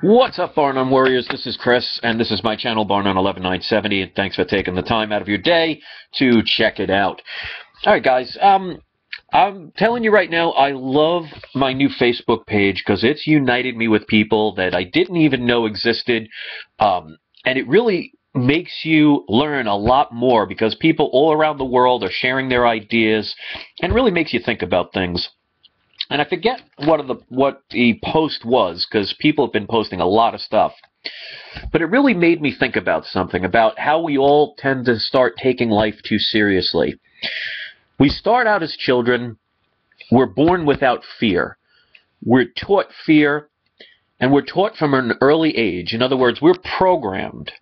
What's up, Barnum Warriors? This is Chris, and this is my channel, Barnum 11970, and thanks for taking the time out of your day to check it out. All right, guys, I'm telling you right now, I love my new Facebook page because it's united me with people that I didn't even know existed, and it really makes you learn a lot more because people all around the world are sharing their ideas, and really makes you think about things. And I forget what the post was, because people have been posting a lot of stuff. But it really made me think about something, about how we all tend to start taking life too seriously. We start out as children, we're born without fear. We're taught fear, and we're taught from an early age. In other words, we're programmed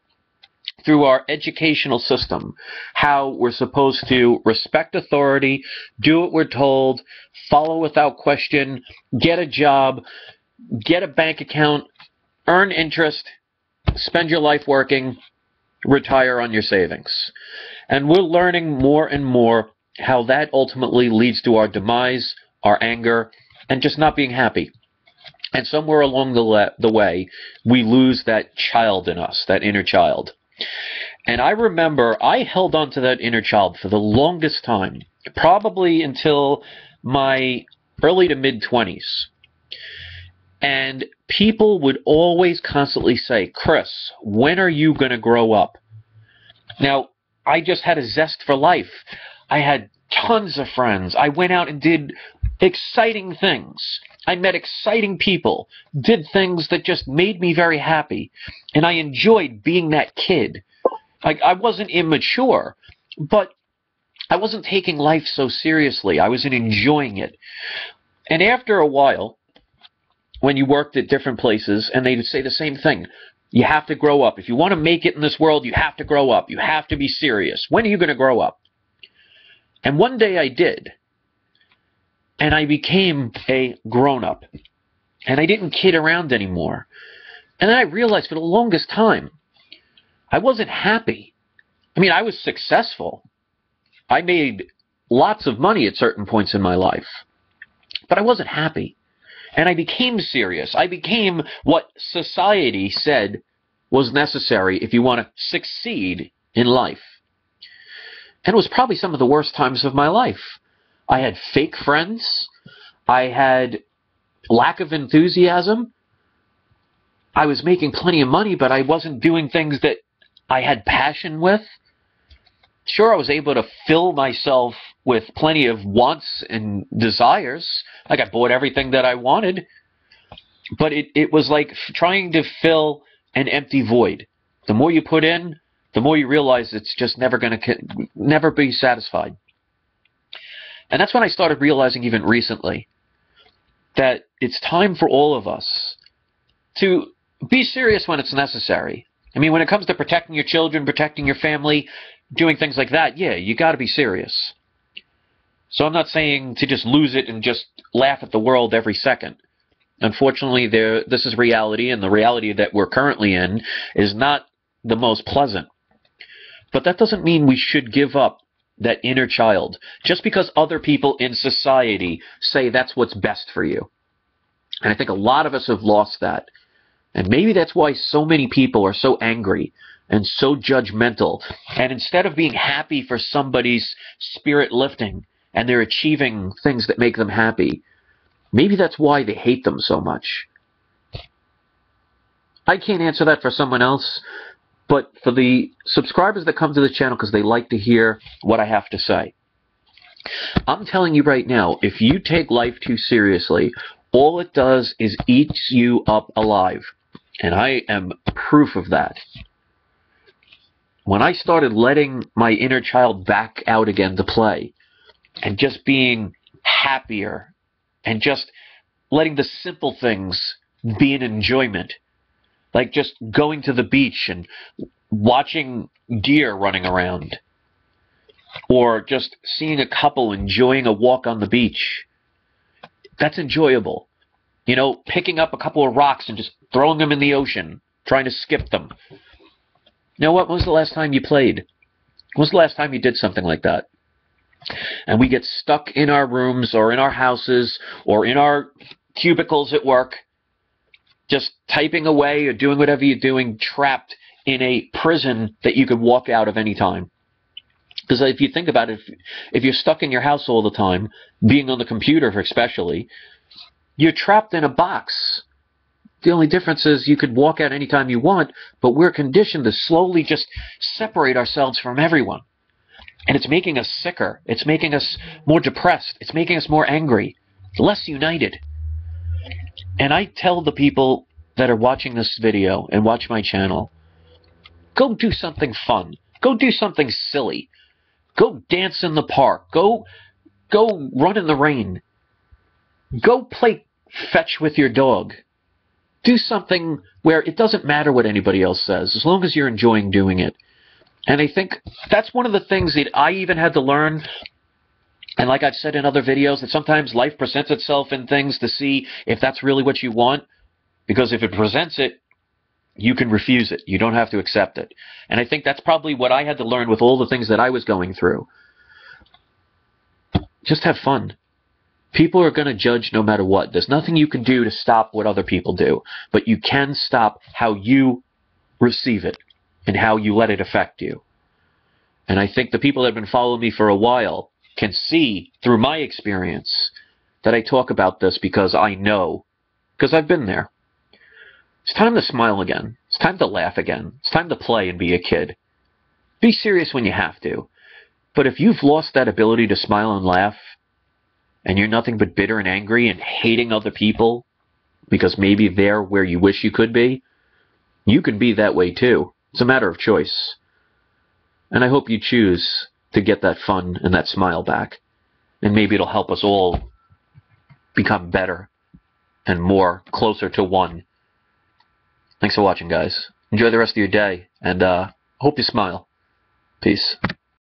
through our educational system how we're supposed to respect authority, do what we're told, follow without question, get a job, get a bank account, earn interest, spend your life working, retire on your savings. And we're learning more and more how that ultimately leads to our demise, our anger, and just not being happy. And somewhere along the way, we lose that child in us, that inner child. And I remember I held on to that inner child for the longest time, probably until my early to mid-20s. And people would always constantly say, Chris, when are you going to grow up? Now, I just had a zest for life. I had tons of friends. I went out and did exciting things. I met exciting people, did things that just made me very happy. And I enjoyed being that kid. I wasn't immature, but I wasn't taking life so seriously. I wasn't enjoying it. And after a while, when you worked at different places, and they'd say the same thing, you have to grow up. If you want to make it in this world, you have to grow up. You have to be serious. When are you going to grow up? And one day I did. And I became a grown-up. And I didn't kid around anymore. And then I realized for the longest time, I wasn't happy. I mean, I was successful. I made lots of money at certain points in my life. But I wasn't happy. And I became serious. I became what society said was necessary if you want to succeed in life. And it was probably some of the worst times of my life. I had fake friends. I had lack of enthusiasm. I was making plenty of money, but I wasn't doing things that I had passion with. Sure, I was able to fill myself with plenty of wants and desires. Like I bought everything that I wanted. But it was like trying to fill an empty void. The more you put in, the more you realize it's just never going to never be satisfied. And that's when I started realizing even recently that it's time for all of us to be serious when it's necessary. I mean, when it comes to protecting your children, protecting your family, doing things like that, yeah, you got to be serious. So I'm not saying to just lose it and just laugh at the world every second. Unfortunately, this is reality, and the reality that we're currently in is not the most pleasant. But that doesn't mean we should give up that inner child just because other people in society say that's what's best for you. And I think a lot of us have lost that. And maybe that's why so many people are so angry and so judgmental. And instead of being happy for somebody's spirit lifting and they're achieving things that make them happy, maybe that's why they hate them so much. I can't answer that for someone else, but for the subscribers that come to the channel because they like to hear what I have to say, I'm telling you right now, if you take life too seriously, all it does is eats you up alive. And I am proof of that. When I started letting my inner child back out again to play, and just being happier, and just letting the simple things be an enjoyment, like just going to the beach and watching deer running around, or just seeing a couple enjoying a walk on the beach, that's enjoyable. You know, picking up a couple of rocks and just throwing them in the ocean, trying to skip them. You know what? When was the last time you played? When was the last time you did something like that? And we get stuck in our rooms or in our houses or in our cubicles at work, just typing away or doing whatever you're doing, trapped in a prison that you could walk out of any time. Because if you think about it, if you're stuck in your house all the time, being on the computer especially, you're trapped in a box. The only difference is you could walk out anytime you want, but we're conditioned to slowly just separate ourselves from everyone. And it's making us sicker. It's making us more depressed. It's making us more angry, less united. And I tell the people that are watching this video and watch my channel, go do something fun. Go do something silly. Go dance in the park. Go run in the rain. Go play fetch with your dog. Do something where it doesn't matter what anybody else says, as long as you're enjoying doing it. And I think that's one of the things that I even had to learn. And like I've said in other videos, that sometimes life presents itself in things to see if that's really what you want. Because if it presents it, you can refuse it. You don't have to accept it. And I think that's probably what I had to learn with all the things that I was going through. Just have fun. People are going to judge no matter what. There's nothing you can do to stop what other people do. But you can stop how you receive it and how you let it affect you. And I think the people that have been following me for a while can see through my experience that I talk about this because I know, because I've been there. It's time to smile again. It's time to laugh again. It's time to play and be a kid. Be serious when you have to. But if you've lost that ability to smile and laugh, and you're nothing but bitter and angry and hating other people because maybe they're where you wish you could be, you can be that way too. It's a matter of choice. And I hope you choose to get that fun and that smile back. And maybe it'll help us all become better and more closer to one. Thanks for watching, guys. Enjoy the rest of your day, and hope you smile. Peace.